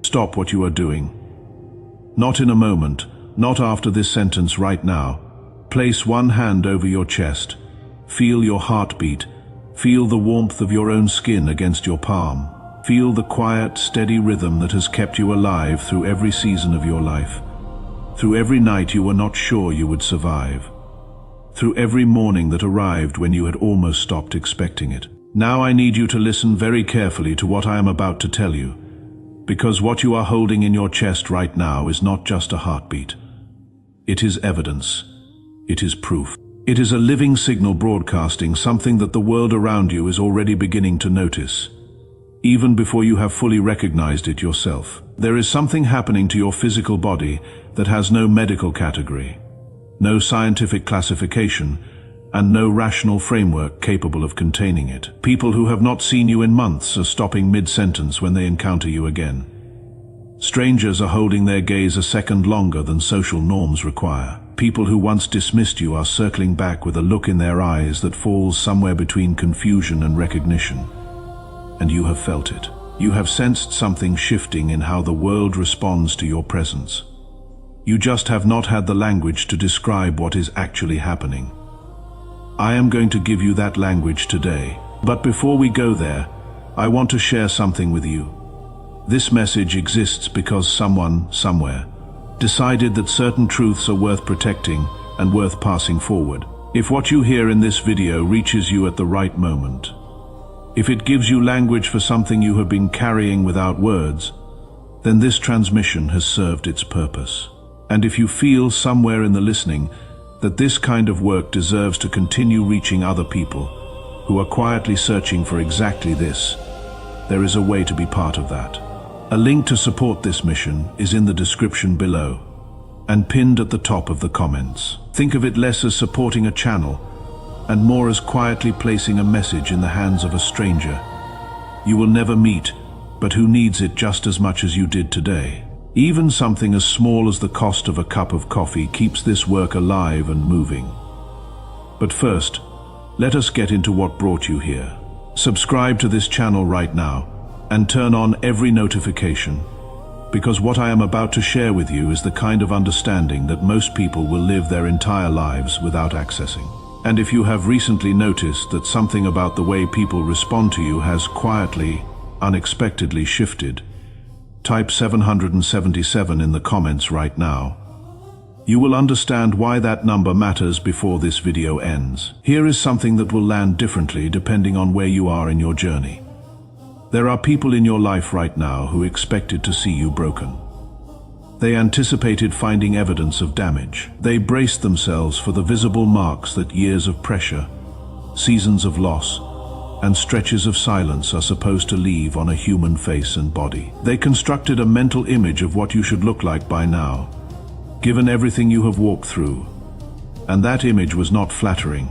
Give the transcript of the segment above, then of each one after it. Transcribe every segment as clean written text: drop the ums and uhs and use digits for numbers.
Stop what you are doing. Not in a moment, not after this sentence right now. Place one hand over your chest. Feel your heartbeat. Feel the warmth of your own skin against your palm. Feel the quiet, steady rhythm that has kept you alive through every season of your life. Through every night you were not sure you would survive. Through every morning that arrived when you had almost stopped expecting it. Now I need you to listen very carefully to what I am about to tell you, because what you are holding in your chest right now is not just a heartbeat. It is evidence. It is proof. It is a living signal broadcasting something that the world around you is already beginning to notice, even before you have fully recognized it yourself. There is something happening to your physical body that has no medical category, no scientific classification, and no rational framework capable of containing it. People who have not seen you in months are stopping mid-sentence when they encounter you again. Strangers are holding their gaze a second longer than social norms require. People who once dismissed you are circling back with a look in their eyes that falls somewhere between confusion and recognition. And you have felt it. You have sensed something shifting in how the world responds to your presence. You just have not had the language to describe what is actually happening. I am going to give you that language today. But before we go there, I want to share something with you. This message exists because someone, somewhere, decided that certain truths are worth protecting and worth passing forward. If what you hear in this video reaches you at the right moment, if it gives you language for something you have been carrying without words, then this transmission has served its purpose. And if you feel somewhere in the listening that this kind of work deserves to continue reaching other people who are quietly searching for exactly this, there is a way to be part of that. A link to support this mission is in the description below and pinned at the top of the comments. Think of it less as supporting a channel and more as quietly placing a message in the hands of a stranger you will never meet, but who needs it just as much as you did today. Even something as small as the cost of a cup of coffee keeps this work alive and moving. But first, let us get into what brought you here. Subscribe to this channel right now and turn on every notification, because what I am about to share with you is the kind of understanding that most people will live their entire lives without accessing. And if you have recently noticed that something about the way people respond to you has quietly, unexpectedly shifted, type 777 in the comments right now. You will understand why that number matters before this video ends. Here is something that will land differently depending on where you are in your journey. There are people in your life right now who expected to see you broken. They anticipated finding evidence of damage. They braced themselves for the visible marks that years of pressure, seasons of loss, and stretches of silence are supposed to leave on a human face and body. They constructed a mental image of what you should look like by now, given everything you have walked through. And that image was not flattering,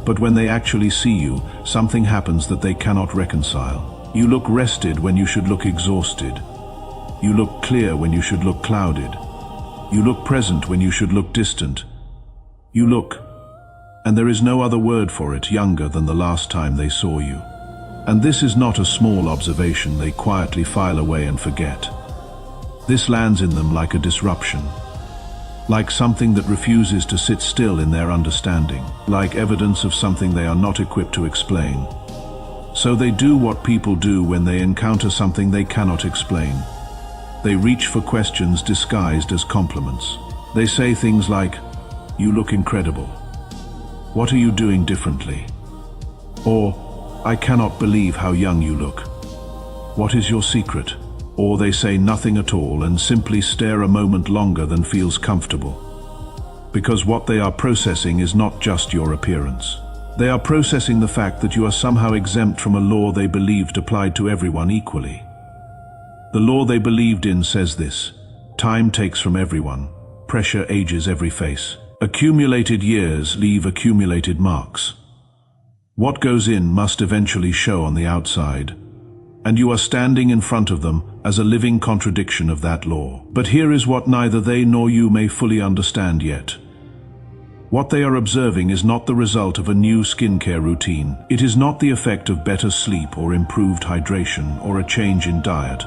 but when they actually see you, something happens that they cannot reconcile. You look rested when you should look exhausted. You look clear when you should look clouded. You look present when you should look distant. You look, and there is no other word for it, younger than the last time they saw you. And this is not a small observation they quietly file away and forget. This lands in them like a disruption, like something that refuses to sit still in their understanding, like evidence of something they are not equipped to explain. So they do what people do when they encounter something they cannot explain. They reach for questions disguised as compliments. They say things like, "You look incredible. What are you doing differently?" Or, "I cannot believe how young you look. What is your secret?" Or they say nothing at all and simply stare a moment longer than feels comfortable. Because what they are processing is not just your appearance. They are processing the fact that you are somehow exempt from a law they believed applied to everyone equally. The law they believed in says this: time takes from everyone, pressure ages every face. Accumulated years leave accumulated marks. What goes in must eventually show on the outside, and you are standing in front of them as a living contradiction of that law. But here is what neither they nor you may fully understand yet. What they are observing is not the result of a new skincare routine. It is not the effect of better sleep or improved hydration or a change in diet.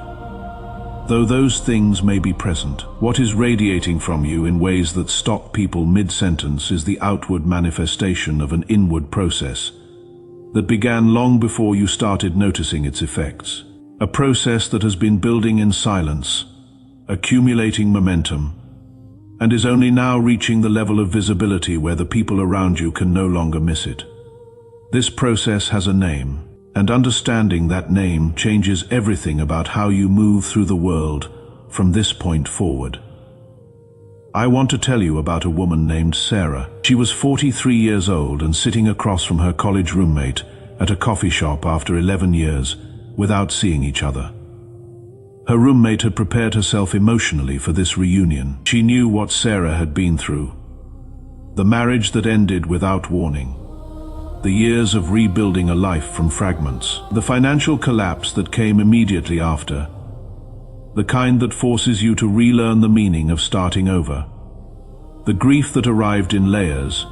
though those things may be present. What is radiating from you in ways that stop people mid-sentence is the outward manifestation of an inward process that began long before you started noticing its effects. A process that has been building in silence, accumulating momentum, and is only now reaching the level of visibility where the people around you can no longer miss it. This process has a name, and understanding that name changes everything about how you move through the world from this point forward. I want to tell you about a woman named Sarah. She was 43 years old and sitting across from her college roommate at a coffee shop after 11 years without seeing each other. Her roommate had prepared herself emotionally for this reunion. She knew what Sarah had been through. The marriage that ended without warning. The years of rebuilding a life from fragments. The financial collapse that came immediately after. The kind that forces you to relearn the meaning of starting over. The grief that arrived in layers,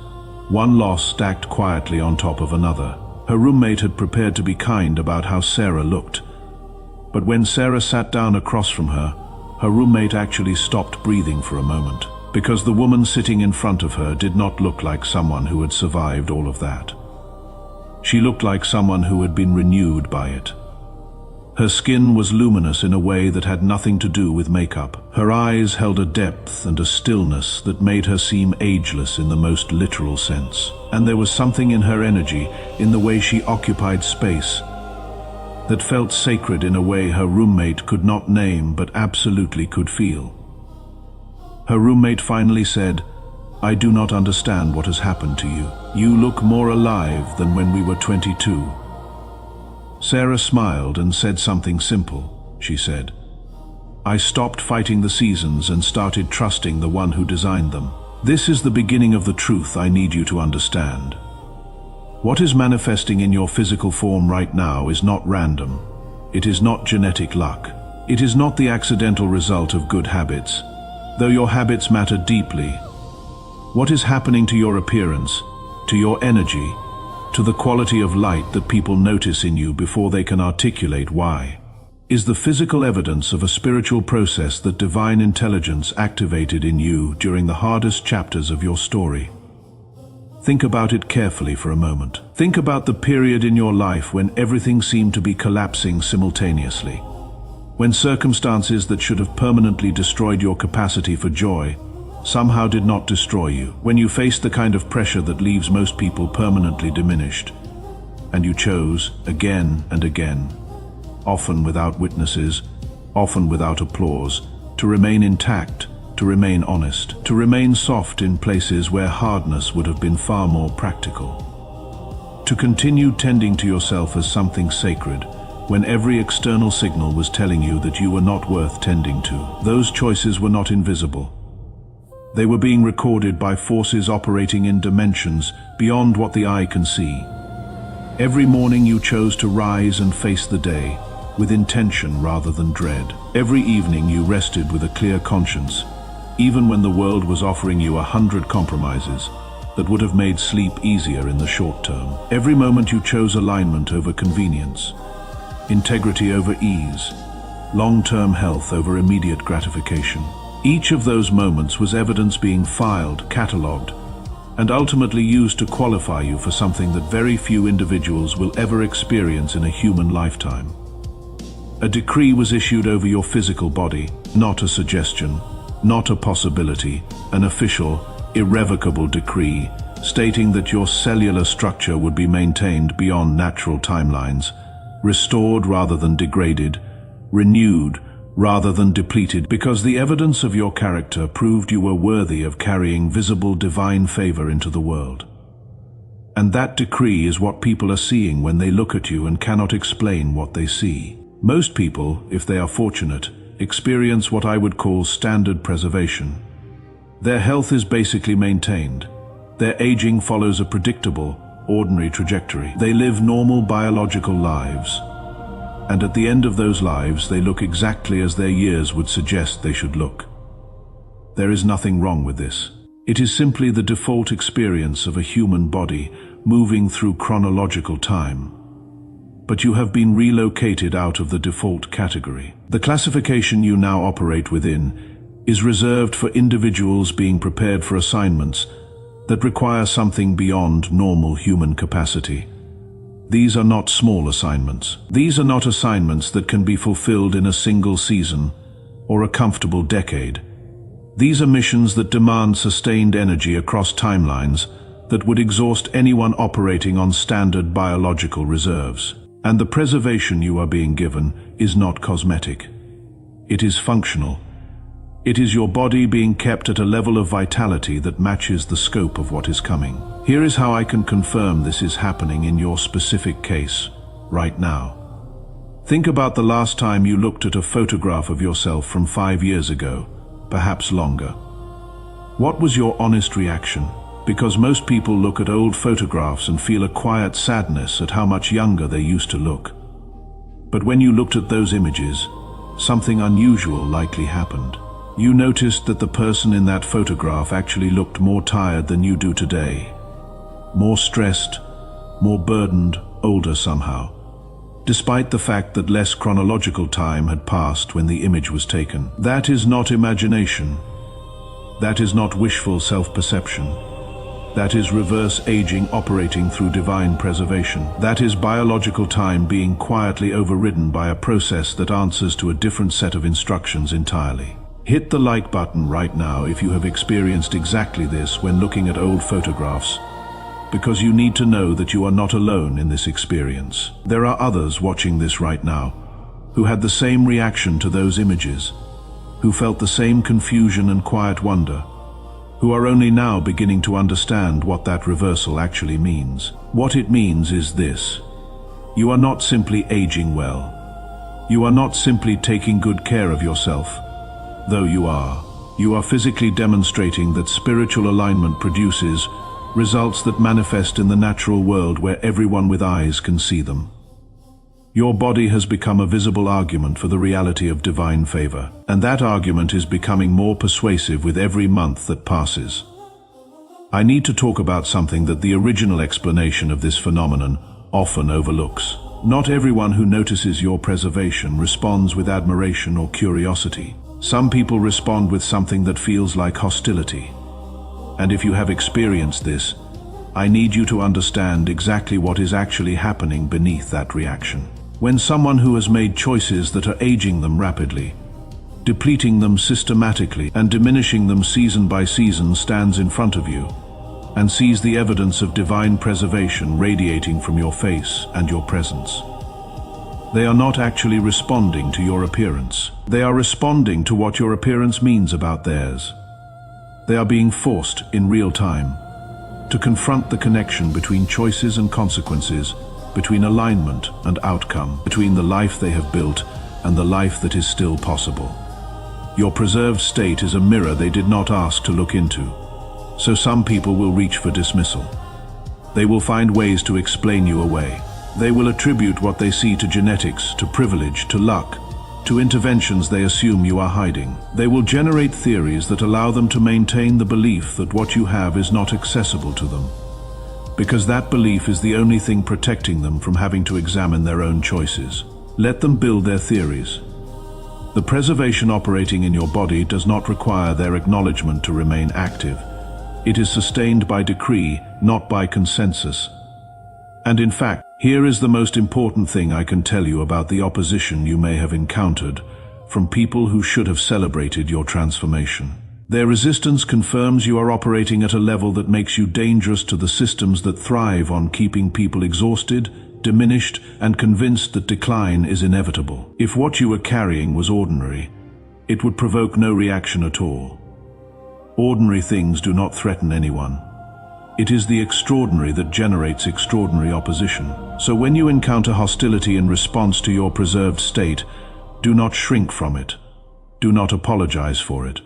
one loss stacked quietly on top of another. Her roommate had prepared to be kind about how Sarah looked. But when Sarah sat down across from her, her roommate actually stopped breathing for a moment, because the woman sitting in front of her did not look like someone who had survived all of that. She looked like someone who had been renewed by it. Her skin was luminous in a way that had nothing to do with makeup. Her eyes held a depth and a stillness that made her seem ageless in the most literal sense. And there was something in her energy, in the way she occupied space, that felt sacred in a way her roommate could not name but absolutely could feel. Her roommate finally said, "I do not understand what has happened to you. You look more alive than when we were 22. Sarah smiled and said something simple. She said, "I stopped fighting the seasons and started trusting the one who designed them. This is the beginning of the truth I need you to understand. What is manifesting in your physical form right now is not random. It is not genetic luck. It is not the accidental result of good habits, though your habits matter deeply. What is happening to your appearance, to your energy, to the quality of light that people notice in you before they can articulate why, is the physical evidence of a spiritual process that divine intelligence activated in you during the hardest chapters of your story. Think about it carefully for a moment. Think about the period in your life when everything seemed to be collapsing simultaneously. When circumstances that should have permanently destroyed your capacity for joy somehow did not destroy you. When you faced the kind of pressure that leaves most people permanently diminished. And you chose, again and again, often without witnesses, often without applause, to remain intact, to remain honest, to remain soft in places where hardness would have been far more practical. To continue tending to yourself as something sacred, when every external signal was telling you that you were not worth tending to. Those choices were not invisible. They were being recorded by forces operating in dimensions beyond what the eye can see. Every morning you chose to rise and face the day, with intention rather than dread. Every evening you rested with a clear conscience, even when the world was offering you 100 compromises that would have made sleep easier in the short term. Every moment you chose alignment over convenience, integrity over ease, long-term health over immediate gratification. Each of those moments was evidence being filed, catalogued, and ultimately used to qualify you for something that very few individuals will ever experience in a human lifetime. A decree was issued over your physical body, not a suggestion, not a possibility, an official, irrevocable decree stating that your cellular structure would be maintained beyond natural timelines, restored rather than degraded, renewed rather than depleted, because the evidence of your character proved you were worthy of carrying visible divine favor into the world. And that decree is what people are seeing when they look at you and cannot explain what they see. Most people, if they are fortunate, experience what I would call standard preservation. Their health is basically maintained. Their aging follows a predictable, ordinary trajectory. They live normal biological lives. And at the end of those lives, they look exactly as their years would suggest they should look. There is nothing wrong with this. It is simply the default experience of a human body moving through chronological time. but you have been relocated out of the default category. The classification you now operate within is reserved for individuals being prepared for assignments that require something beyond normal human capacity. These are not small assignments. These are not assignments that can be fulfilled in a single season or a comfortable decade. These are missions that demand sustained energy across timelines that would exhaust anyone operating on standard biological reserves. And the preservation you are being given is not cosmetic. It is functional. It is your body being kept at a level of vitality that matches the scope of what is coming. Here is how I can confirm this is happening in your specific case, right now. Think about the last time you looked at a photograph of yourself from 5 years ago, perhaps longer. What was your honest reaction? Because most people look at old photographs and feel a quiet sadness at how much younger they used to look. But when you looked at those images, something unusual likely happened. You noticed that the person in that photograph actually looked more tired than you do today. More stressed, more burdened, older somehow. Despite the fact that less chronological time had passed when the image was taken. That is not imagination. That is not wishful self-perception. That is reverse aging operating through divine preservation. That is biological time being quietly overridden by a process that answers to a different set of instructions entirely. Hit the like button right now if you have experienced exactly this when looking at old photographs, because you need to know that you are not alone in this experience. There are others watching this right now who had the same reaction to those images, who felt the same confusion and quiet wonder, who are only now beginning to understand what that reversal actually means. What it means is this: you are not simply aging well. You are not simply taking good care of yourself. Though you are physically demonstrating that spiritual alignment produces results that manifest in the natural world where everyone with eyes can see them. Your body has become a visible argument for the reality of divine favor, and that argument is becoming more persuasive with every month that passes. I need to talk about something that the original explanation of this phenomenon often overlooks. Not everyone who notices your preservation responds with admiration or curiosity. Some people respond with something that feels like hostility. And if you have experienced this, I need you to understand exactly what is actually happening beneath that reaction. When someone who has made choices that are aging them rapidly, depleting them systematically, and diminishing them season by season stands in front of you and sees the evidence of divine preservation radiating from your face and your presence, they are not actually responding to your appearance. They are responding to what your appearance means about theirs. They are being forced in real time to confront the connection between choices and consequences, between alignment and outcome, between the life they have built and the life that is still possible. Your preserved state is a mirror they did not ask to look into. So some people will reach for dismissal. They will find ways to explain you away. They will attribute what they see to genetics, to privilege, to luck, to interventions they assume you are hiding. They will generate theories that allow them to maintain the belief that what you have is not accessible to them, because that belief is the only thing protecting them from having to examine their own choices. Let them build their theories. The preservation operating in your body does not require their acknowledgement to remain active. It is sustained by decree, not by consensus. And in fact, here is the most important thing I can tell you about the opposition you may have encountered from people who should have celebrated your transformation. Their resistance confirms you are operating at a level that makes you dangerous to the systems that thrive on keeping people exhausted, diminished, and convinced that decline is inevitable. If what you were carrying was ordinary, it would provoke no reaction at all. Ordinary things do not threaten anyone. It is the extraordinary that generates extraordinary opposition. So when you encounter hostility in response to your preserved state, do not shrink from it. Do not apologize for it.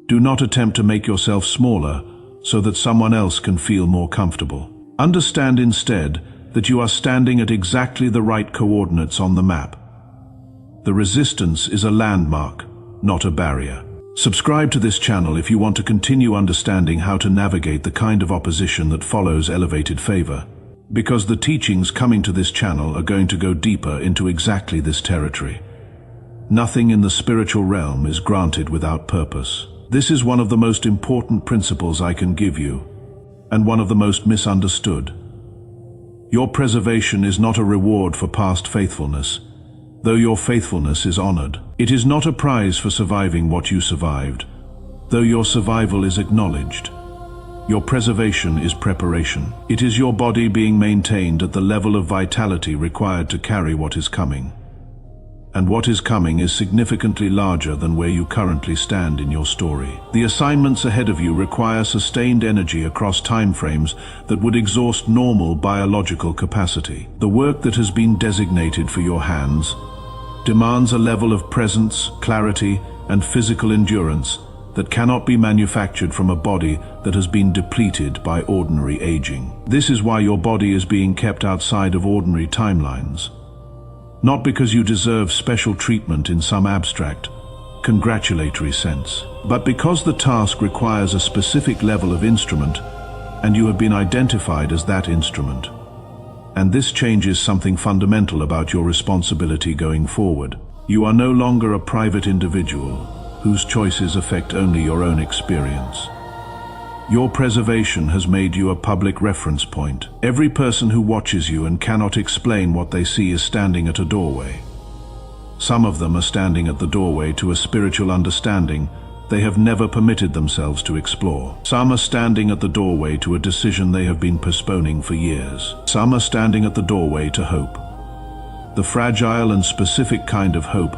Do not attempt to make yourself smaller so that someone else can feel more comfortable. Understand instead that you are standing at exactly the right coordinates on the map. The resistance is a landmark, not a barrier. Subscribe to this channel if you want to continue understanding how to navigate the kind of opposition that follows elevated favor. Because the teachings coming to this channel are going to go deeper into exactly this territory. Nothing in the spiritual realm is granted without purpose. This is one of the most important principles I can give you, and one of the most misunderstood. Your preservation is not a reward for past faithfulness, though your faithfulness is honored. It is not a prize for surviving what you survived, though your survival is acknowledged. Your preservation is preparation. It is your body being maintained at the level of vitality required to carry what is coming. And what is coming is significantly larger than where you currently stand in your story. The assignments ahead of you require sustained energy across timeframes that would exhaust normal biological capacity. The work that has been designated for your hands demands a level of presence, clarity, and physical endurance that cannot be manufactured from a body that has been depleted by ordinary aging. This is why your body is being kept outside of ordinary timelines. Not because you deserve special treatment in some abstract, congratulatory sense, but because the task requires a specific level of instrument, and you have been identified as that instrument. And this changes something fundamental about your responsibility going forward. You are no longer a private individual whose choices affect only your own experience. Your preservation has made you a public reference point. Every person who watches you and cannot explain what they see is standing at a doorway. Some of them are standing at the doorway to a spiritual understanding they have never permitted themselves to explore. Some are standing at the doorway to a decision they have been postponing for years. Some are standing at the doorway to hope. The fragile and specific kind of hope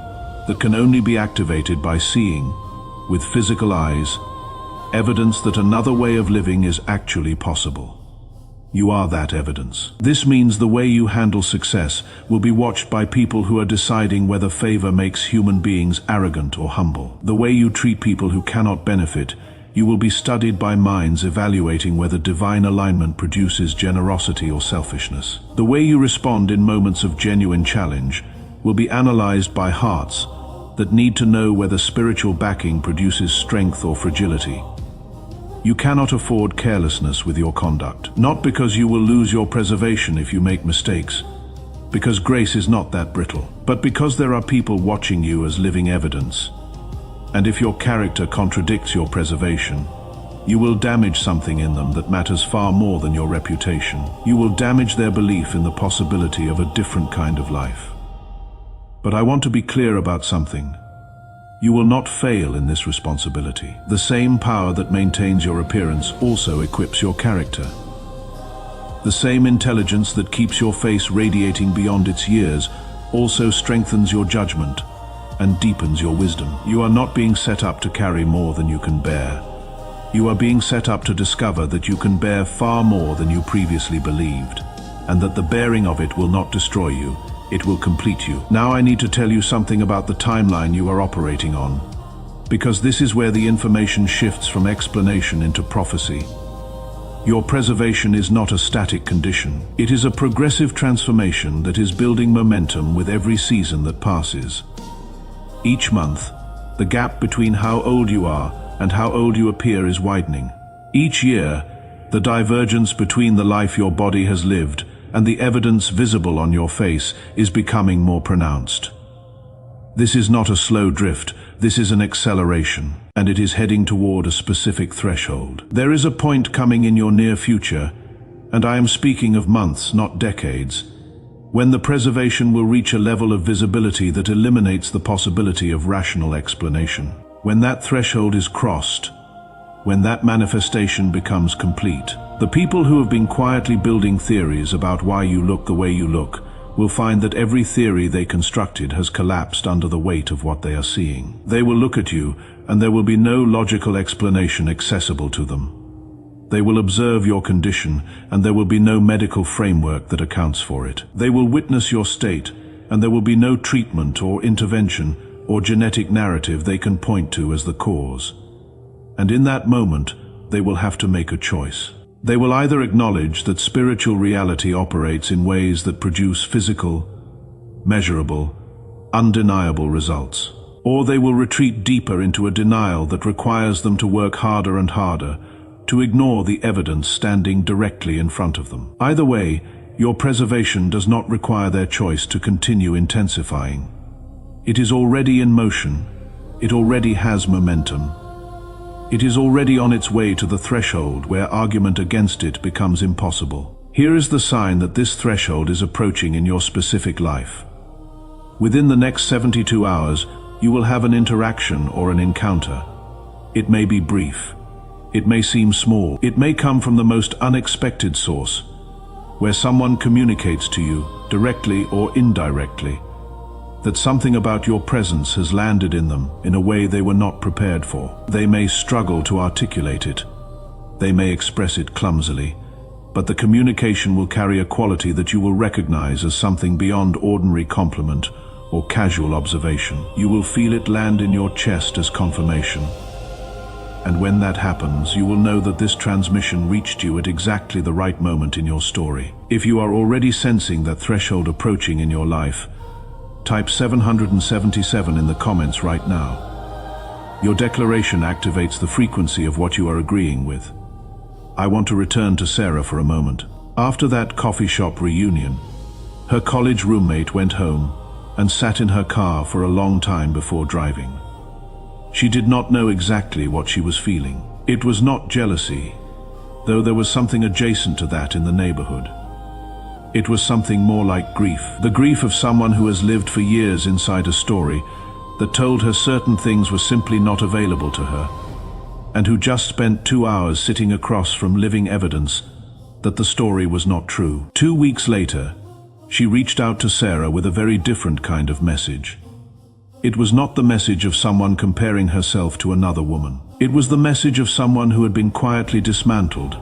that can only be activated by seeing, with physical eyes, evidence that another way of living is actually possible. You are that evidence. This means the way you handle success will be watched by people who are deciding whether favor makes human beings arrogant or humble. The way you treat people who cannot benefit, you will be studied by minds evaluating whether divine alignment produces generosity or selfishness. The way you respond in moments of genuine challenge will be analyzed by hearts that need to know whether spiritual backing produces strength or fragility. You cannot afford carelessness with your conduct, not because you will lose your preservation if you make mistakes, because grace is not that brittle, but because there are people watching you as living evidence. And if your character contradicts your preservation, you will damage something in them that matters far more than your reputation. You will damage their belief in the possibility of a different kind of life. But I want to be clear about something. You will not fail in this responsibility. The same power that maintains your appearance also equips your character. The same intelligence that keeps your face radiating beyond its years also strengthens your judgment and deepens your wisdom. You are not being set up to carry more than you can bear. You are being set up to discover that you can bear far more than you previously believed, and that the bearing of it will not destroy you. It will complete you. Now I need to tell you something about the timeline you are operating on, because this is where the information shifts from explanation into prophecy. Your preservation is not a static condition. It is a progressive transformation that is building momentum with every season that passes. Each month, the gap between how old you are and how old you appear is widening. Each year, the divergence between the life your body has lived and the evidence visible on your face is becoming more pronounced. This is not a slow drift, this is an acceleration, and it is heading toward a specific threshold. There is a point coming in your near future, and I am speaking of months, not decades, when the preservation will reach a level of visibility that eliminates the possibility of rational explanation. When that threshold is crossed, when that manifestation becomes complete, the people who have been quietly building theories about why you look the way you look will find that every theory they constructed has collapsed under the weight of what they are seeing. They will look at you, and there will be no logical explanation accessible to them. They will observe your condition, and there will be no medical framework that accounts for it. They will witness your state, and there will be no treatment or intervention or genetic narrative they can point to as the cause. And in that moment, they will have to make a choice. They will either acknowledge that spiritual reality operates in ways that produce physical, measurable, undeniable results, or they will retreat deeper into a denial that requires them to work harder and harder to ignore the evidence standing directly in front of them. Either way, your preservation does not require their choice to continue intensifying. It is already in motion. It already has momentum. It is already on its way to the threshold where argument against it becomes impossible. Here is the sign that this threshold is approaching in your specific life. Within the next 72 hours, you will have an interaction or an encounter. It may be brief. It may seem small. It may come from the most unexpected source, where someone communicates to you, directly or indirectly, that something about your presence has landed in them in a way they were not prepared for. They may struggle to articulate it. They may express it clumsily, but the communication will carry a quality that you will recognize as something beyond ordinary compliment or casual observation. You will feel it land in your chest as confirmation. And when that happens, you will know that this transmission reached you at exactly the right moment in your story. If you are already sensing that threshold approaching in your life, type 777 in the comments right now. Your declaration activates the frequency of what you are agreeing with. I want to return to Sarah for a moment. After that coffee shop reunion, her college roommate went home and sat in her car for a long time before driving. She did not know exactly what she was feeling. It was not jealousy, though there was something adjacent to that in the neighborhood. It was something more like grief. The grief of someone who has lived for years inside a story that told her certain things were simply not available to her, and who just spent 2 hours sitting across from living evidence that the story was not true. 2 weeks later, she reached out to Sarah with a very different kind of message. It was not the message of someone comparing herself to another woman. It was the message of someone who had been quietly dismantled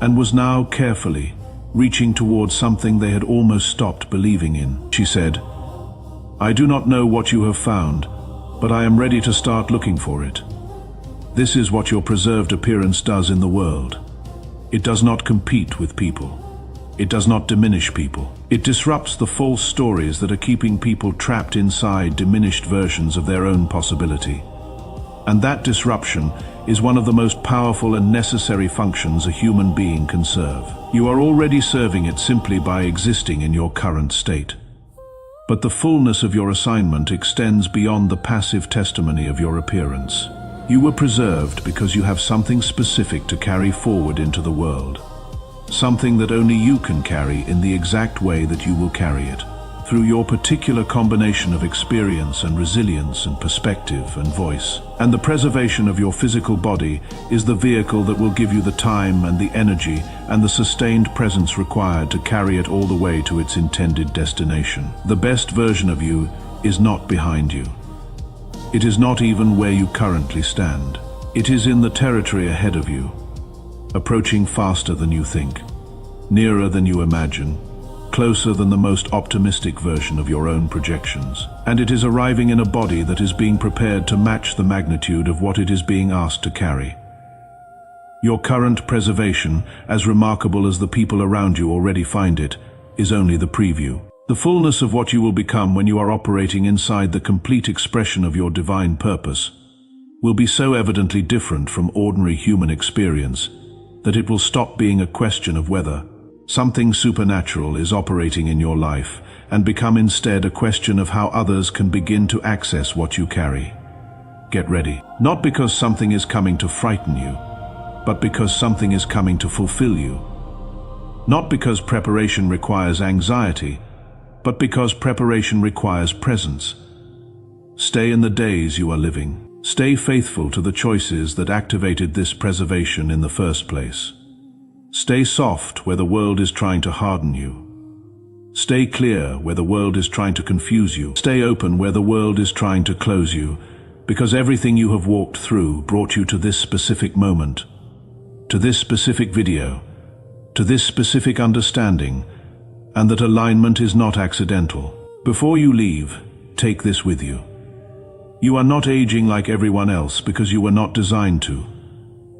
and was now carefully reaching towards something they had almost stopped believing in. She said, "I do not know what you have found, but I am ready to start looking for it. This is what your preserved appearance does in the world. It does not compete with people. It does not diminish people. It disrupts the false stories that are keeping people trapped inside diminished versions of their own possibility. And that disruption is one of the most powerful and necessary functions a human being can serve. You are already serving it simply by existing in your current state. But the fullness of your assignment extends beyond the passive testimony of your appearance. You were preserved because you have something specific to carry forward into the world. Something that only you can carry in the exact way that you will carry it, through your particular combination of experience and resilience and perspective and voice. And the preservation of your physical body is the vehicle that will give you the time and the energy and the sustained presence required to carry it all the way to its intended destination. The best version of you is not behind you. It is not even where you currently stand. It is in the territory ahead of you, approaching faster than you think, nearer than you imagine, closer than the most optimistic version of your own projections. And it is arriving in a body that is being prepared to match the magnitude of what it is being asked to carry. Your current preservation, as remarkable as the people around you already find it, is only the preview. The fullness of what you will become when you are operating inside the complete expression of your divine purpose will be so evidently different from ordinary human experience that it will stop being a question of whether something supernatural is operating in your life and become instead a question of how others can begin to access what you carry. Get ready. Not because something is coming to frighten you, but because something is coming to fulfill you. Not because preparation requires anxiety, but because preparation requires presence. Stay in the days you are living. Stay faithful to the choices that activated this preservation in the first place. Stay soft where the world is trying to harden you. Stay clear where the world is trying to confuse you. Stay open where the world is trying to close you, because everything you have walked through brought you to this specific moment, to this specific video, to this specific understanding, and that alignment is not accidental. Before you leave, take this with you. You are not aging like everyone else because you were not designed to.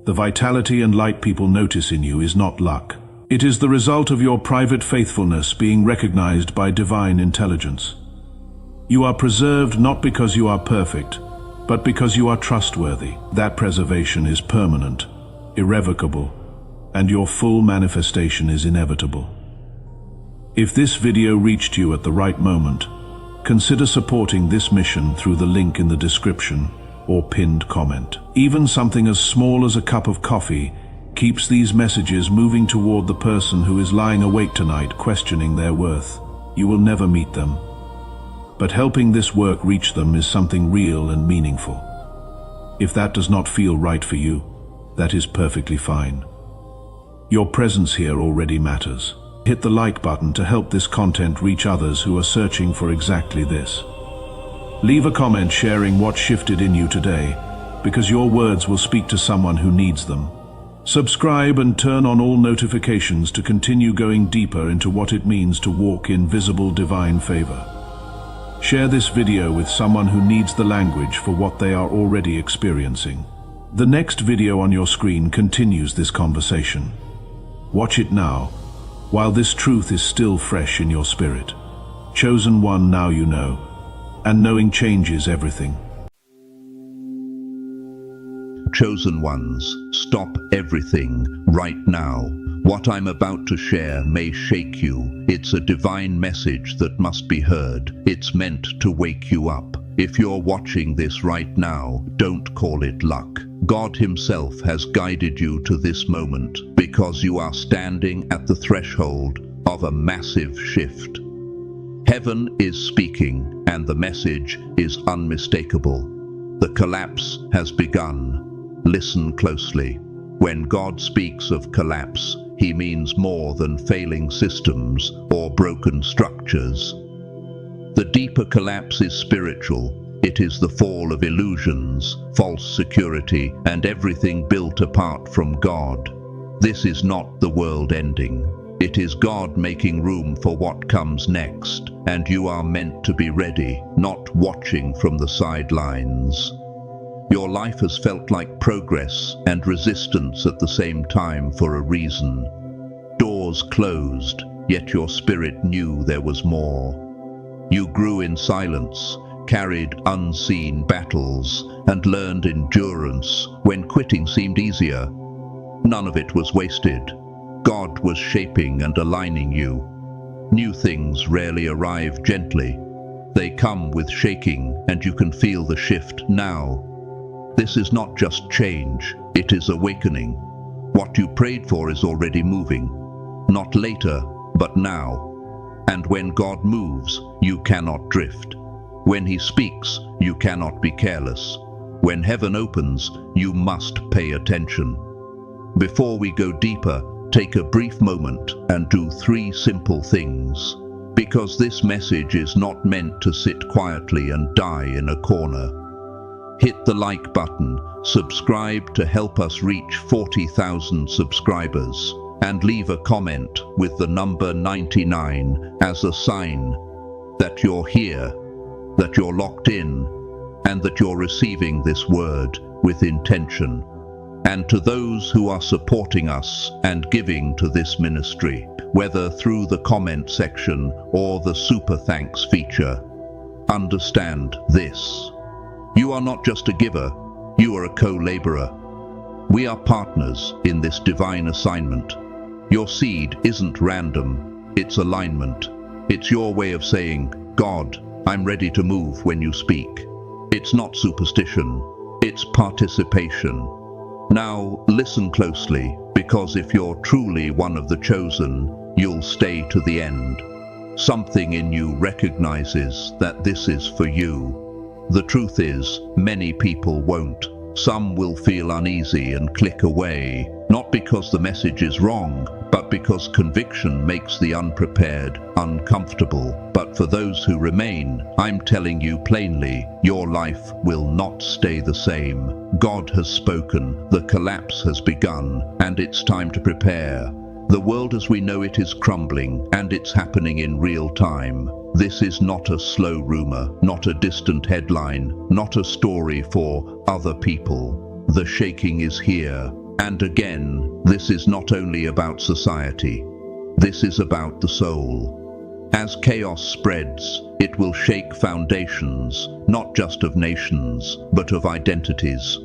The vitality and light people notice in you is not luck. It is the result of your private faithfulness being recognized by divine intelligence. You are preserved not because you are perfect, but because you are trustworthy. That preservation is permanent, irrevocable, and your full manifestation is inevitable. If this video reached you at the right moment, consider supporting this mission through the link in the description or pinned comment. Even something as small as a cup of coffee keeps these messages moving toward the person who is lying awake tonight questioning their worth. You will never meet them, but helping this work reach them is something real and meaningful. If that does not feel right for you, that is perfectly fine. Your presence here already matters. Hit the like button to help this content reach others who are searching for exactly this. Leave a comment sharing what shifted in you today, because your words will speak to someone who needs them. Subscribe and turn on all notifications to continue going deeper into what it means to walk in visible divine favor. Share this video with someone who needs the language for what they are already experiencing. The next video on your screen continues this conversation. Watch it now, while this truth is still fresh in your spirit. Chosen one, now you know, and knowing changes everything. Chosen ones, stop everything right now. What I'm about to share may shake you. It's a divine message that must be heard. It's meant to wake you up. If you're watching this right now, don't call it luck. God Himself has guided you to this moment because you are standing at the threshold of a massive shift. Heaven is speaking, and the message is unmistakable. The collapse has begun. Listen closely. When God speaks of collapse, He means more than failing systems or broken structures. The deeper collapse is spiritual. It is the fall of illusions, false security, and everything built apart from God. This is not the world ending. It is God making room for what comes next, and you are meant to be ready, not watching from the sidelines. Your life has felt like progress and resistance at the same time for a reason. Doors closed, yet your spirit knew there was more. You grew in silence, carried unseen battles, and learned endurance when quitting seemed easier. None of it was wasted. God was shaping and aligning you. New things rarely arrive gently. They come with shaking, and you can feel the shift now. This is not just change, it is awakening. What you prayed for is already moving. Not later, but now. And when God moves, you cannot drift. When He speaks, you cannot be careless. When heaven opens, you must pay attention. Before we go deeper, take a brief moment and do 3 simple things. Because this message is not meant to sit quietly and die in a corner. Hit the like button, subscribe to help us reach 40,000 subscribers, and leave a comment with the number 99 as a sign that you're here, that you're locked in, and that you're receiving this word with intention. And to those who are supporting us and giving to this ministry, whether through the comment section or the super thanks feature, understand this. You are not just a giver, you are a co-laborer. We are partners in this divine assignment. Your seed isn't random, it's alignment. It's your way of saying, God, I'm ready to move when you speak. It's not superstition, it's participation. Now listen closely, because if you're truly one of the chosen, you'll stay to the end. Something in you recognizes that this is for you. The truth is, many people won't. Some will feel uneasy and click away, not because the message is wrong, but because conviction makes the unprepared uncomfortable. But for those who remain, I'm telling you plainly, your life will not stay the same. God has spoken, the collapse has begun, and it's time to prepare. The world as we know it is crumbling, and it's happening in real time. This is not a slow rumor, not a distant headline, not a story for other people. The shaking is here. And again, this is not only about society. This is about the soul. As chaos spreads, it will shake foundations, not just of nations, but of identities.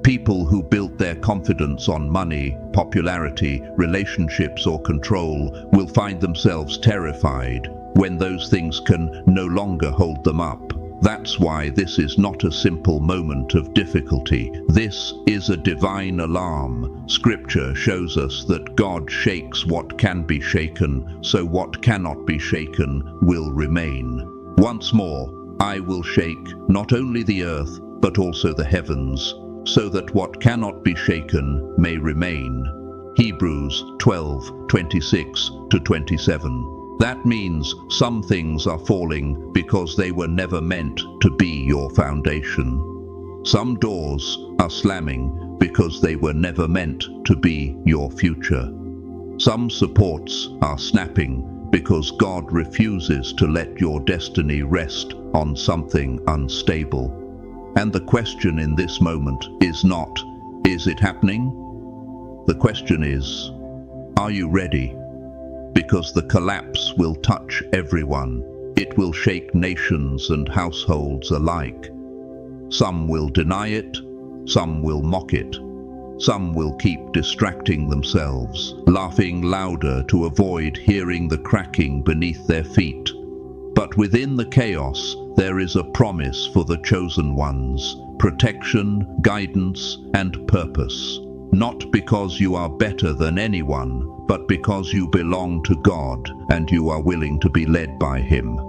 People who built their confidence on money, popularity, relationships, or control will find themselves terrified when those things can no longer hold them up. That's why this is not a simple moment of difficulty. This is a divine alarm. Scripture shows us that God shakes what can be shaken, so what cannot be shaken will remain. Once more, I will shake not only the earth, but also the heavens, so that what cannot be shaken may remain. Hebrews 12:26-27. That means some things are falling because they were never meant to be your foundation. Some doors are slamming because they were never meant to be your future. Some supports are snapping because God refuses to let your destiny rest on something unstable. And the question in this moment is not, is it happening? The question is, are you ready? Because the collapse will touch everyone. It will shake nations and households alike. Some will deny it, some will mock it. Some will keep distracting themselves, laughing louder to avoid hearing the cracking beneath their feet. But within the chaos, there is a promise for the chosen ones, protection, guidance, and purpose. Not because you are better than anyone, but because you belong to God and you are willing to be led by Him.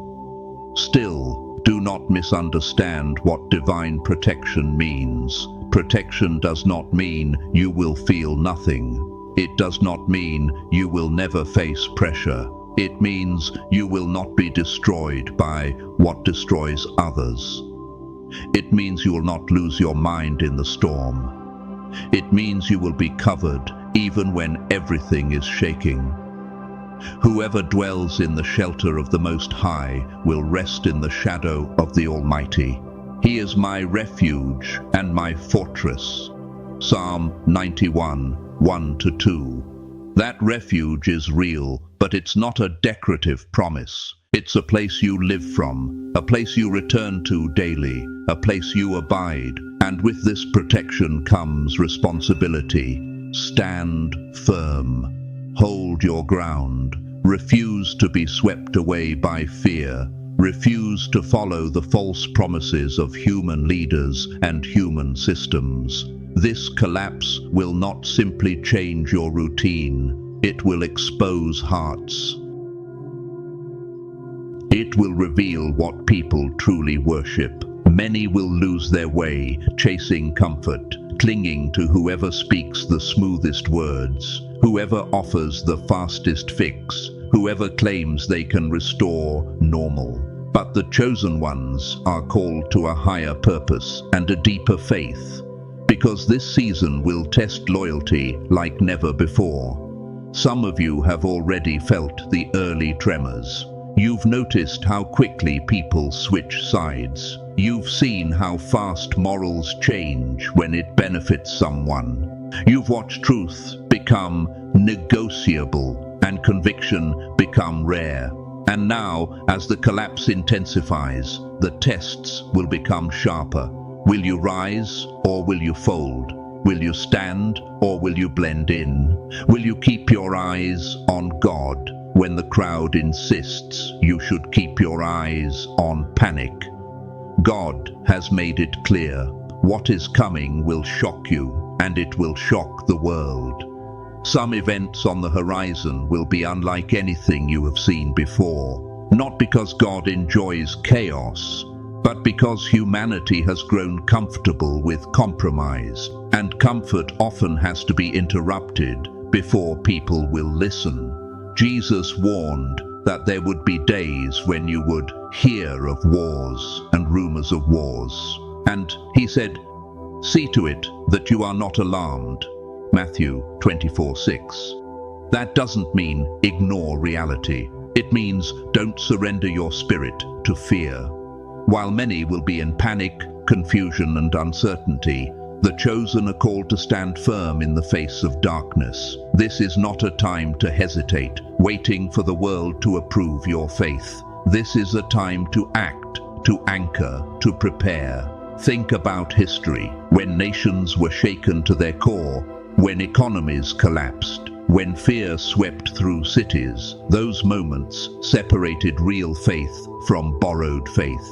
Still, do not misunderstand what divine protection means. Protection does not mean you will feel nothing. It does not mean you will never face pressure. It means you will not be destroyed by what destroys others. It means you will not lose your mind in the storm. It means you will be covered even when everything is shaking. Whoever dwells in the shelter of the Most High will rest in the shadow of the Almighty. He is my refuge and my fortress. Psalm 91, 1-2. That refuge is real, but it's not a decorative promise. It's a place you live from, a place you return to daily, a place you abide. And with this protection comes responsibility. Stand firm. Hold your ground. Refuse to be swept away by fear. Refuse to follow the false promises of human leaders and human systems. This collapse will not simply change your routine. It will expose hearts. It will reveal what people truly worship. Many will lose their way, chasing comfort, clinging to whoever speaks the smoothest words, whoever offers the fastest fix, whoever claims they can restore normal. But the chosen ones are called to a higher purpose and a deeper faith, because this season will test loyalty like never before. Some of you have already felt the early tremors. You've noticed how quickly people switch sides. You've seen how fast morals change when it benefits someone. You've watched truth become negotiable and conviction become rare. And now, as the collapse intensifies, the tests will become sharper. Will you rise or will you fold? Will you stand or will you blend in? Will you keep your eyes on God when the crowd insists you should keep your eyes on panic? God has made it clear, what is coming will shock you, and it will shock the world. Some events on the horizon will be unlike anything you have seen before, not because God enjoys chaos, but because humanity has grown comfortable with compromise, and comfort often has to be interrupted before people will listen. Jesus warned that there would be days when you would hear of wars and rumors of wars. And he said, see to it that you are not alarmed. Matthew 24:6. That doesn't mean ignore reality. It means don't surrender your spirit to fear. While many will be in panic, confusion, and uncertainty, the chosen are called to stand firm in the face of darkness. This is not a time to hesitate, waiting for the world to approve your faith. This is a time to act, to anchor, to prepare. Think about history, when nations were shaken to their core, when economies collapsed, when fear swept through cities. Those moments separated real faith from borrowed faith.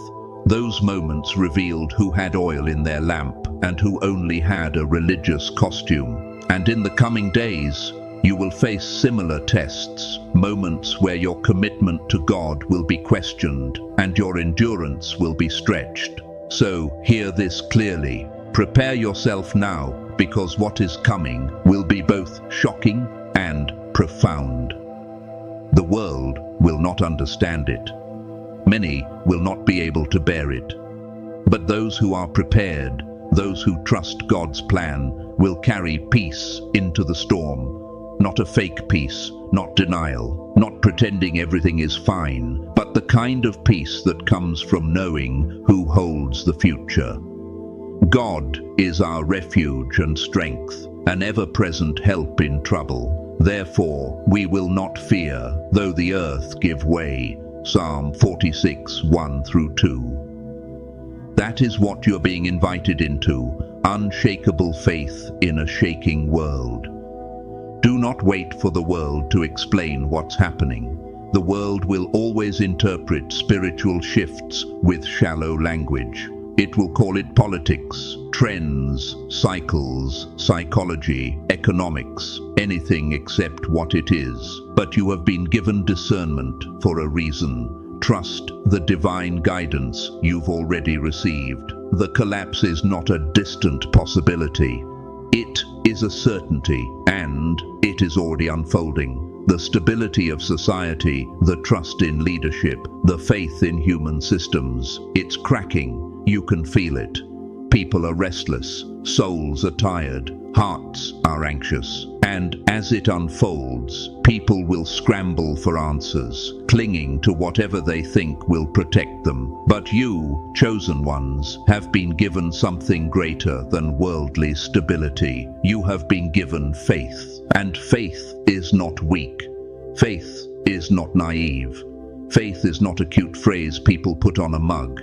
Those moments revealed who had oil in their lamp and who only had a religious costume. And in the coming days, you will face similar tests, moments where your commitment to God will be questioned and your endurance will be stretched. So, hear this clearly. Prepare yourself now, because what is coming will be both shocking and profound. The world will not understand it. Many will not be able to bear it. But those who are prepared, those who trust God's plan, will carry peace into the storm. Not a fake peace, not denial, not pretending everything is fine, but the kind of peace that comes from knowing who holds the future. God is our refuge and strength, an ever-present help in trouble. Therefore, we will not fear, though the earth give way. Psalm 46, 1-2. That is what you're being invited into, unshakable faith in a shaking world. Do not wait for the world to explain what's happening. The world will always interpret spiritual shifts with shallow language. It will call it politics, trends, cycles, psychology, economics, anything except what it is. But you have been given discernment for a reason. Trust the divine guidance you've already received. The collapse is not a distant possibility. It is a certainty, and it is already unfolding. The stability of society, the trust in leadership, the faith in human systems, it's cracking. You can feel it. People are restless, souls are tired, hearts are anxious. And as it unfolds, people will scramble for answers, clinging to whatever they think will protect them. But you, chosen ones, have been given something greater than worldly stability. You have been given faith. And faith is not weak. Faith is not naive. Faith is not a cute phrase people put on a mug.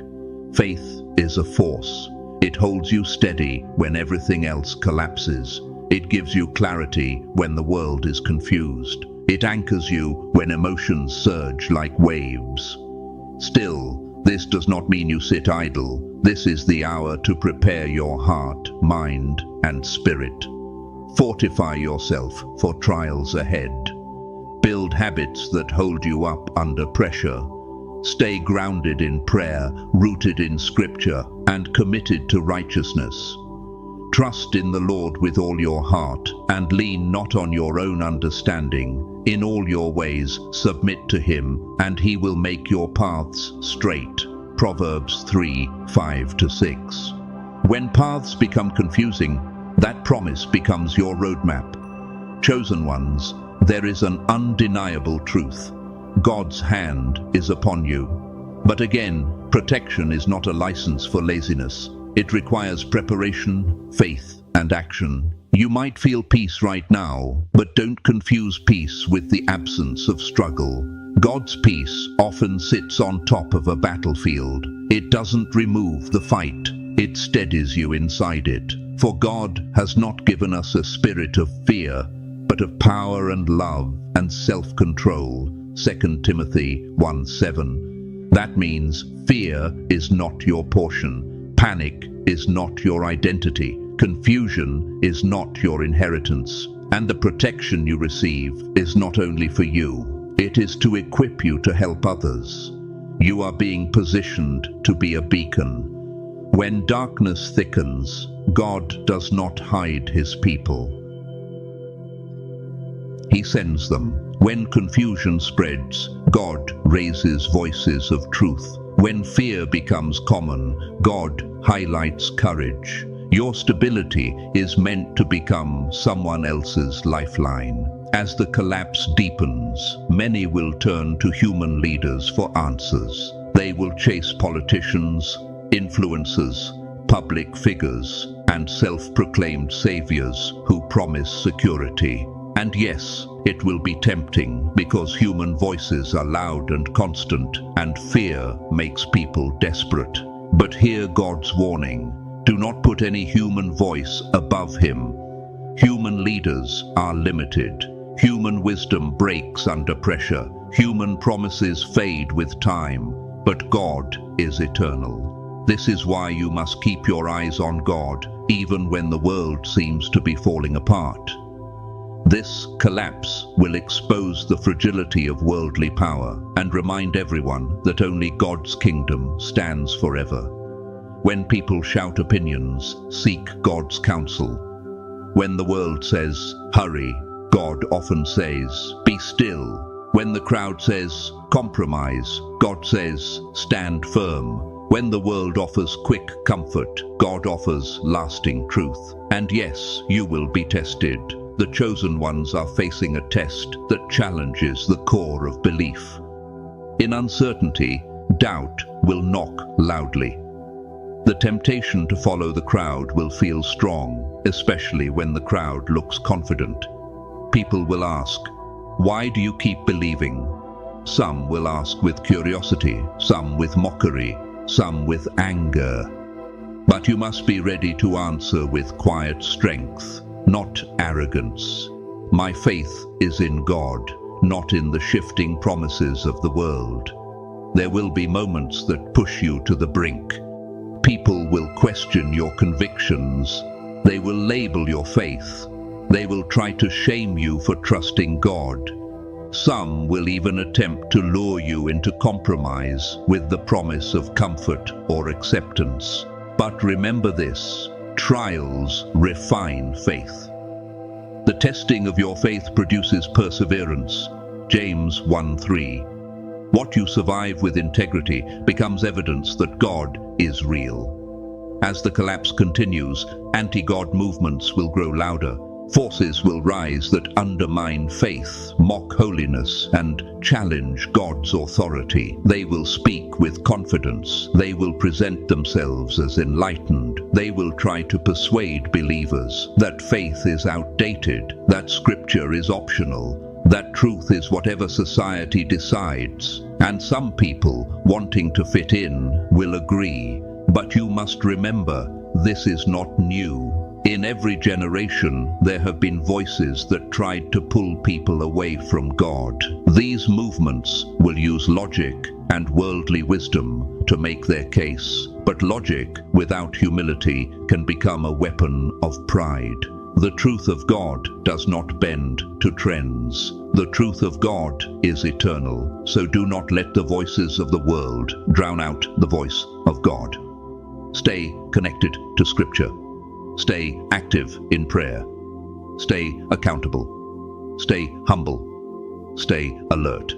Faith is a force. It holds you steady when everything else collapses. It gives you clarity when the world is confused. It anchors you when emotions surge like waves. Still, this does not mean you sit idle. This is the hour to prepare your heart, mind, and spirit. Fortify yourself for trials ahead. Build habits that hold you up under pressure. Stay grounded in prayer, rooted in Scripture, and committed to righteousness. Trust in the Lord with all your heart, and lean not on your own understanding. In all your ways submit to Him, and He will make your paths straight. Proverbs 3, 5-6. When paths become confusing, that promise becomes your roadmap. Chosen ones, there is an undeniable truth. God's hand is upon you. But again, protection is not a license for laziness. It requires preparation, faith, and action. You might feel peace right now, but don't confuse peace with the absence of struggle. God's peace often sits on top of a battlefield. It doesn't remove the fight. It steadies you inside it. For God has not given us a spirit of fear, but of power and love and self-control. 2 Timothy 1:7. That means fear is not your portion. Panic is not your identity. Confusion is not your inheritance. And the protection you receive is not only for you. It is to equip you to help others. You are being positioned to be a beacon. When darkness thickens, God does not hide His people. He sends them. When confusion spreads, God raises voices of truth. When fear becomes common, God highlights courage. Your stability is meant to become someone else's lifeline. As the collapse deepens, many will turn to human leaders for answers. They will chase politicians, influencers, public figures, and self-proclaimed saviors who promise security. And yes, it will be tempting because human voices are loud and constant, and fear makes people desperate. But hear God's warning. Do not put any human voice above him. Human leaders are limited. Human wisdom breaks under pressure. Human promises fade with time. But God is eternal. This is why you must keep your eyes on God, even when the world seems to be falling apart. This collapse will expose the fragility of worldly power and remind everyone that only God's kingdom stands forever. When people shout opinions, seek God's counsel. When the world says, hurry, God often says, be still. When the crowd says, compromise, God says, stand firm. When the world offers quick comfort, God offers lasting truth. And yes, you will be tested. The chosen ones are facing a test that challenges the core of belief. In uncertainty, doubt will knock loudly. The temptation to follow the crowd will feel strong, especially when the crowd looks confident. People will ask, why do you keep believing? Some will ask with curiosity, some with mockery, some with anger. But you must be ready to answer with quiet strength, not arrogance. My faith is in God, not in the shifting promises of the world. There will be moments that push you to the brink. People will question your convictions. They will label your faith. They will try to shame you for trusting God. Some will even attempt to lure you into compromise with the promise of comfort or acceptance. But remember this, trials refine faith. The testing of your faith produces perseverance. James 1:3. What you survive with integrity becomes evidence that God is real. As the collapse continues, anti-God movements will grow louder. Forces will rise that undermine faith, mock holiness, and challenge God's authority. They will speak with confidence. They will present themselves as enlightened. They will try to persuade believers that faith is outdated, that scripture is optional, that truth is whatever society decides. And some people, wanting to fit in, will agree. But you must remember, this is not new. In every generation, there have been voices that tried to pull people away from God. These movements will use logic and worldly wisdom to make their case, but logic without humility can become a weapon of pride. The truth of God does not bend to trends. The truth of God is eternal, so do not let the voices of the world drown out the voice of God. Stay connected to Scripture. Stay active in prayer. Stay accountable. Stay humble. Stay alert.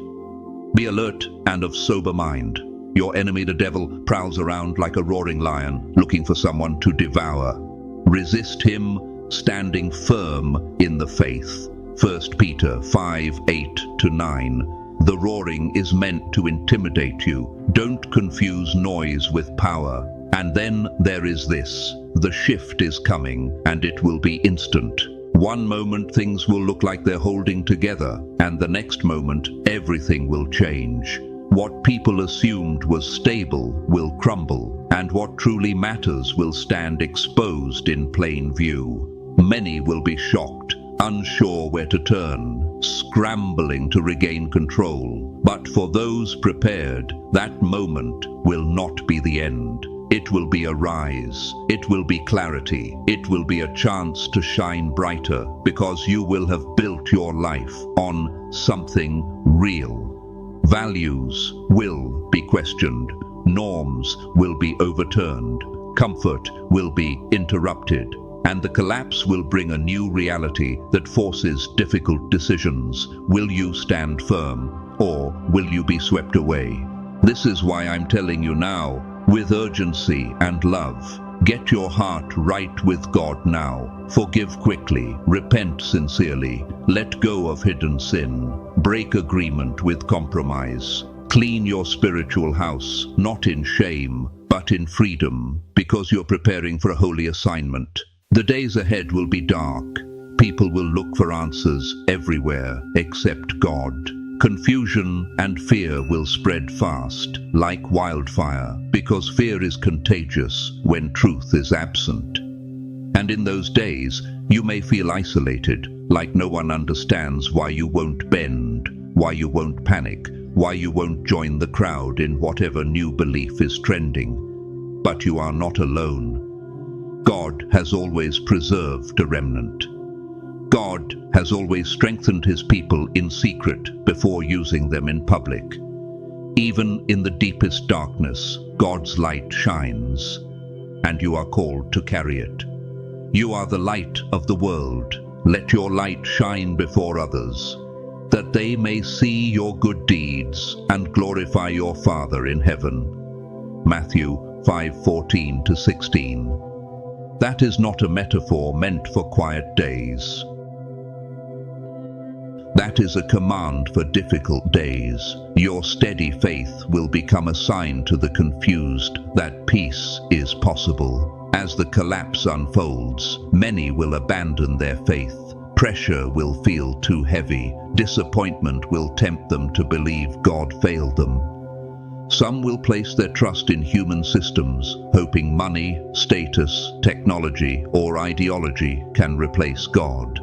Be alert and of sober mind. Your enemy, the devil, prowls around like a roaring lion, looking for someone to devour. Resist him, standing firm in the faith. 1 Peter 5:8-9. The roaring is meant to intimidate you. Don't confuse noise with power. And then there is this. The shift is coming, and it will be instant. One moment things will look like they're holding together, and the next moment everything will change. What people assumed was stable will crumble, and what truly matters will stand exposed in plain view. Many will be shocked, unsure where to turn, scrambling to regain control. But for those prepared, that moment will not be the end. It will be a rise. It will be clarity. It will be a chance to shine brighter, because you will have built your life on something real. Values will be questioned. Norms will be overturned. Comfort will be interrupted. And the collapse will bring a new reality that forces difficult decisions. Will you stand firm, or will you be swept away? This is why I'm telling you now, with urgency and love. Get your heart right with God now. Forgive quickly, repent sincerely, let go of hidden sin, break agreement with compromise. Clean your spiritual house, not in shame, but in freedom, because you're preparing for a holy assignment. The days ahead will be dark. People will look for answers everywhere except God. Confusion and fear will spread fast, like wildfire, because fear is contagious when truth is absent. And in those days, you may feel isolated, like no one understands why you won't bend, why you won't panic, why you won't join the crowd in whatever new belief is trending. But you are not alone. God has always preserved a remnant. God has always strengthened his people in secret before using them in public. Even in the deepest darkness, God's light shines, and you are called to carry it. You are the light of the world. Let your light shine before others, that they may see your good deeds and glorify your Father in heaven. Matthew 5:14-16. That is not a metaphor meant for quiet days. That is a command for difficult days. Your steady faith will become a sign to the confused that peace is possible. As the collapse unfolds, many will abandon their faith. Pressure will feel too heavy. Disappointment will tempt them to believe God failed them. Some will place their trust in human systems, hoping money, status, technology, or ideology can replace God.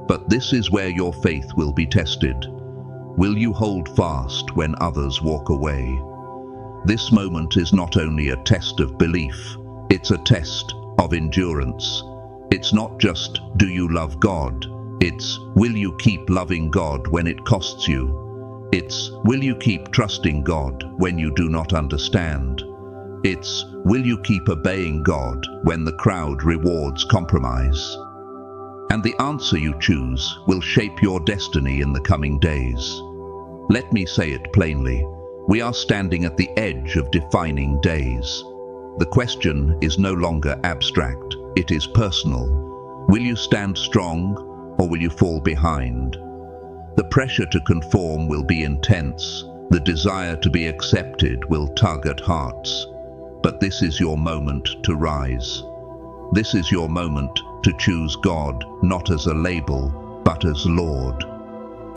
But this is where your faith will be tested. Will you hold fast when others walk away? This moment is not only a test of belief, it's a test of endurance. It's not just, do you love God? It's, will you keep loving God when it costs you? It's, will you keep trusting God when you do not understand? It's, will you keep obeying God when the crowd rewards compromise? And the answer you choose will shape your destiny in the coming days. Let me say it plainly. We are standing at the edge of defining days. The question is no longer abstract, it is personal. Will you stand strong, or will you fall behind? The pressure to conform will be intense. The desire to be accepted will tug at hearts. But this is your moment to rise. This is your moment to choose God, not as a label, but as Lord.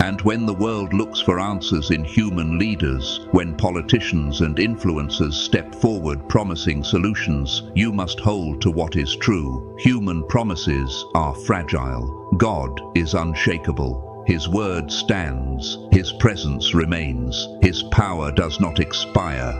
And when the world looks for answers in human leaders, when politicians and influencers step forward promising solutions, you must hold to what is true. Human promises are fragile. God is unshakable. His word stands. His presence remains. His power does not expire.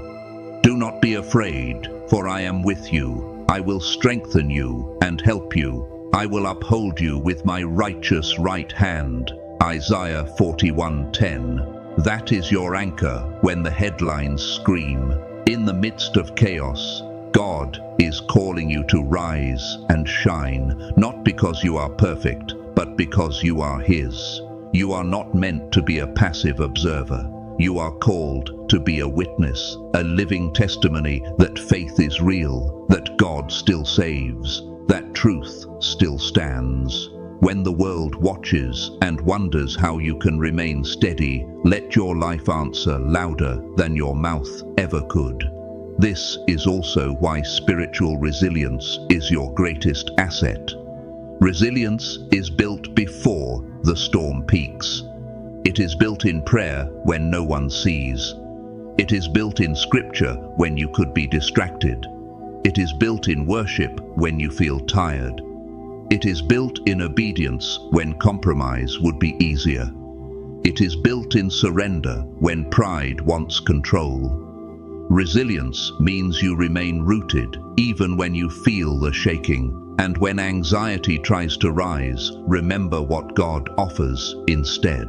Do not be afraid, for I am with you. I will strengthen you and help you. I will uphold you with my righteous right hand. Isaiah 41:10. That is your anchor when the headlines scream. In the midst of chaos, God is calling you to rise and shine, not because you are perfect, but because you are His. You are not meant to be a passive observer. You are called to be a witness, a living testimony that faith is real, that God still saves, that truth still stands. When the world watches and wonders how you can remain steady, let your life answer louder than your mouth ever could. This is also why spiritual resilience is your greatest asset. Resilience is built before the storm peaks. It is built in prayer when no one sees. It is built in scripture when you could be distracted. It is built in worship when you feel tired. It is built in obedience when compromise would be easier. It is built in surrender when pride wants control. Resilience means you remain rooted even when you feel the shaking. And when anxiety tries to rise, remember what God offers instead.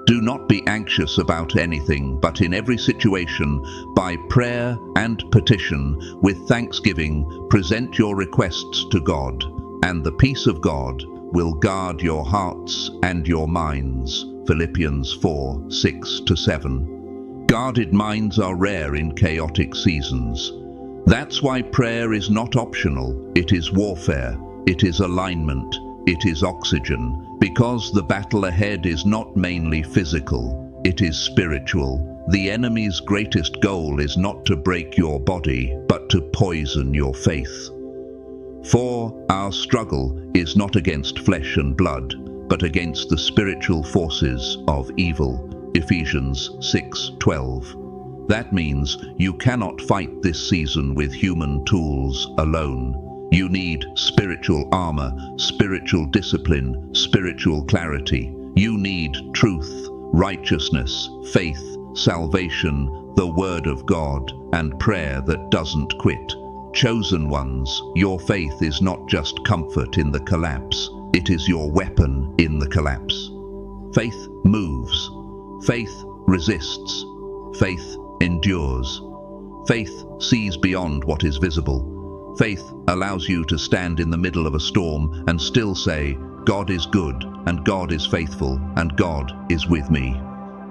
Do not be anxious about anything, but in every situation, by prayer and petition, with thanksgiving, present your requests to God, and the peace of God will guard your hearts and your minds. Philippians 4:6-7. Guarded minds are rare in chaotic seasons. That's why prayer is not optional. It is warfare. It is alignment. It is oxygen. Because the battle ahead is not mainly physical, it is spiritual. The enemy's greatest goal is not to break your body, but to poison your faith. For our struggle is not against flesh and blood, but against the spiritual forces of evil. Ephesians 6:12. That means you cannot fight this season with human tools alone. You need spiritual armor, spiritual discipline, spiritual clarity. You need truth, righteousness, faith, salvation, the Word of God, and prayer that doesn't quit. Chosen ones, your faith is not just comfort in the collapse, it is your weapon in the collapse. Faith moves. Faith resists. Faith endures. Faith sees beyond what is visible. Faith allows you to stand in the middle of a storm and still say, God is good, and God is faithful, and God is with me.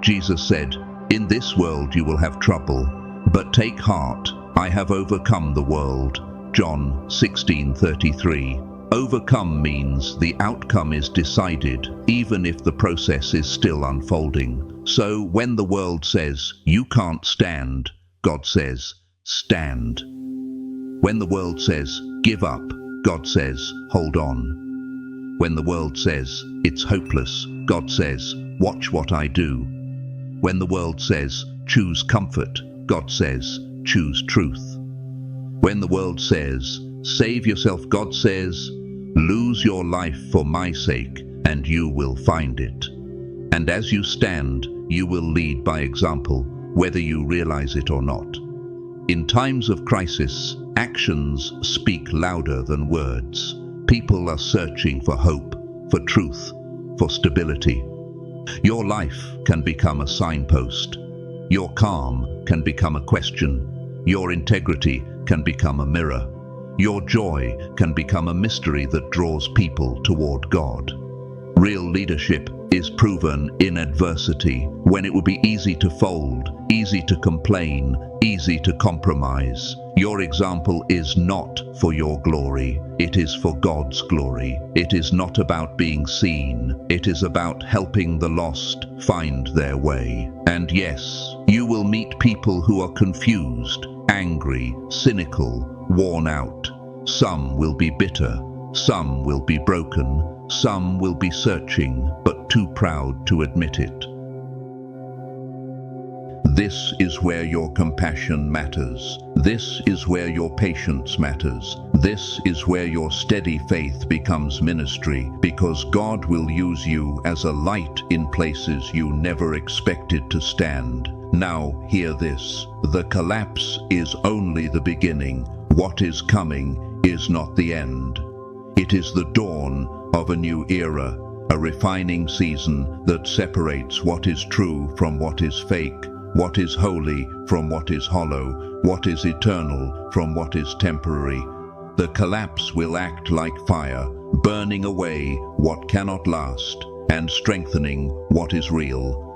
Jesus said, in this world you will have trouble, but take heart, I have overcome the world. John 16:33. Overcome means the outcome is decided, even if the process is still unfolding. So when the world says, you can't stand, God says, stand. When the world says, give up, God says, hold on. When the world says, it's hopeless, God says, watch what I do. When the world says, choose comfort, God says, choose truth. When the world says, save yourself, God says, lose your life for my sake, and you will find it. And as you stand, you will lead by example, whether you realize it or not. In times of crisis, actions speak louder than words. People are searching for hope, for truth, for stability. Your life can become a signpost. Your calm can become a question. Your integrity can become a mirror. Your joy can become a mystery that draws people toward God. Real leadership is proven in adversity, when it would be easy to fold, easy to complain, easy to compromise. Your example is not for your glory, it is for God's glory. It is not about being seen, it is about helping the lost find their way. And yes, you will meet people who are confused, angry, cynical, worn out. Some will be bitter, some will be broken, some will be searching, but too proud to admit it. This is where your compassion matters. This is where your patience matters. This is where your steady faith becomes ministry, because God will use you as a light in places you never expected to stand. Now, hear this. The collapse is only the beginning. What is coming is not the end. It is the dawn of a new era, a refining season that separates what is true from what is fake, what is holy from what is hollow, what is eternal from what is temporary. The collapse will act like fire, burning away what cannot last and strengthening what is real.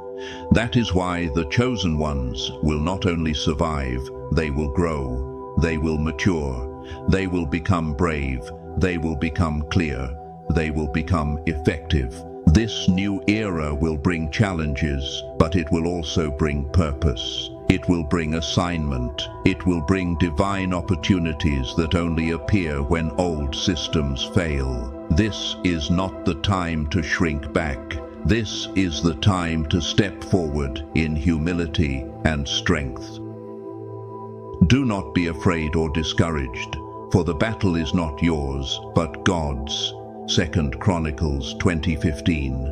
That is why the chosen ones will not only survive, they will grow, they will mature, they will become brave, they will become clear, they will become effective. This new era will bring challenges, but it will also bring purpose. It will bring assignment. It will bring divine opportunities that only appear when old systems fail. This is not the time to shrink back. This is the time to step forward in humility and strength. Do not be afraid or discouraged, for the battle is not yours, but God's. 2 Chronicles 20:15.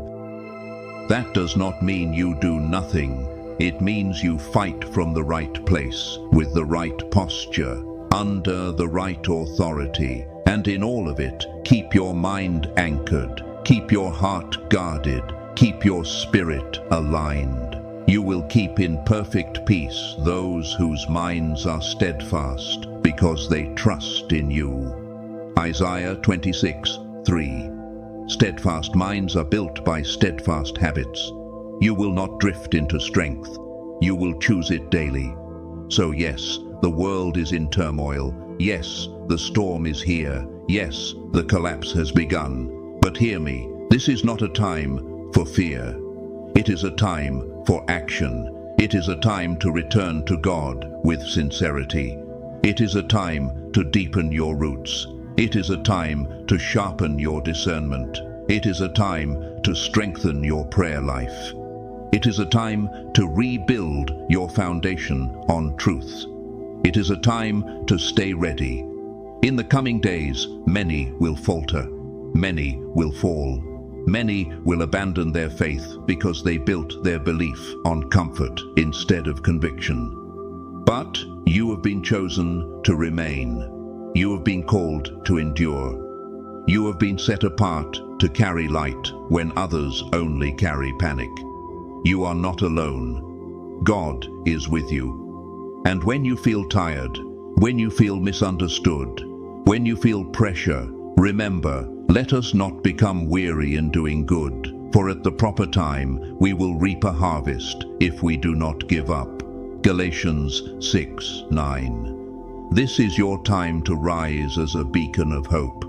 That does not mean you do nothing. It means you fight from the right place, with the right posture, under the right authority, and in all of it, keep your mind anchored, keep your heart guarded, keep your spirit aligned. You will keep in perfect peace those whose minds are steadfast, because they trust in you. Isaiah 26:3. Steadfast minds are built by steadfast habits. You will not drift into strength. You will choose it daily. So yes, the world is in turmoil. Yes, the storm is here. Yes, the collapse has begun. But hear me, this is not a time for fear. It is a time for action. It is a time to return to God with sincerity. It is a time to deepen your roots. It is a time to sharpen your discernment. It is a time to strengthen your prayer life. It is a time to rebuild your foundation on truth. It is a time to stay ready. In the coming days, many will falter, many will fall, many will abandon their faith because they built their belief on comfort instead of conviction. But you have been chosen to remain. You have been called to endure. You have been set apart to carry light when others only carry panic. You are not alone. God is with you. And when you feel tired, when you feel misunderstood, when you feel pressure, remember, let us not become weary in doing good, for at the proper time we will reap a harvest if we do not give up. Galatians 6:9. This is your time to rise as a beacon of hope.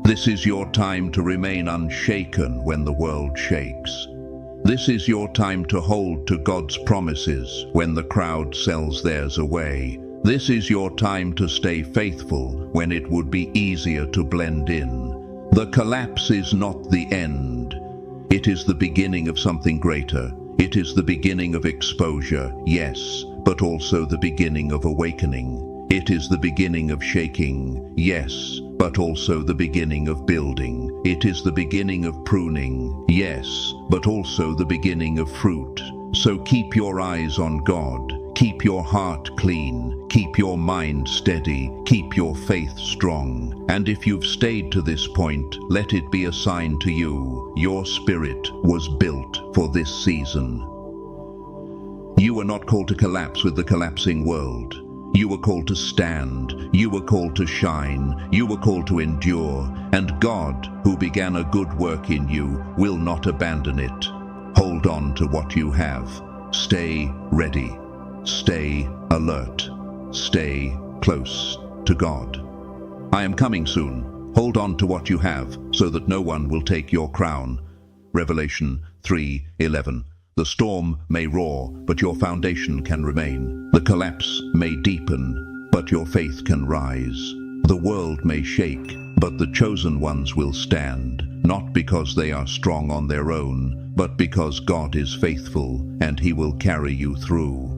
This is your time to remain unshaken when the world shakes. This is your time to hold to God's promises when the crowd sells theirs away. This is your time to stay faithful when it would be easier to blend in. The collapse is not the end. It is the beginning of something greater. It is the beginning of exposure, yes, but also the beginning of awakening. It is the beginning of shaking, yes, but also the beginning of building. It is the beginning of pruning, yes, but also the beginning of fruit. So keep your eyes on God, keep your heart clean, keep your mind steady, keep your faith strong. And if you've stayed to this point, let it be a sign to you, your spirit was built for this season. You were not called to collapse with the collapsing world. You were called to stand, you were called to shine, you were called to endure, and God, who began a good work in you, will not abandon it. Hold on to what you have. Stay ready. Stay alert. Stay close to God. I am coming soon. Hold on to what you have, so that no one will take your crown. Revelation 3:11. The storm may roar, but your foundation can remain. The collapse may deepen, but your faith can rise. The world may shake, but the chosen ones will stand, not because they are strong on their own, but because God is faithful, and He will carry you through.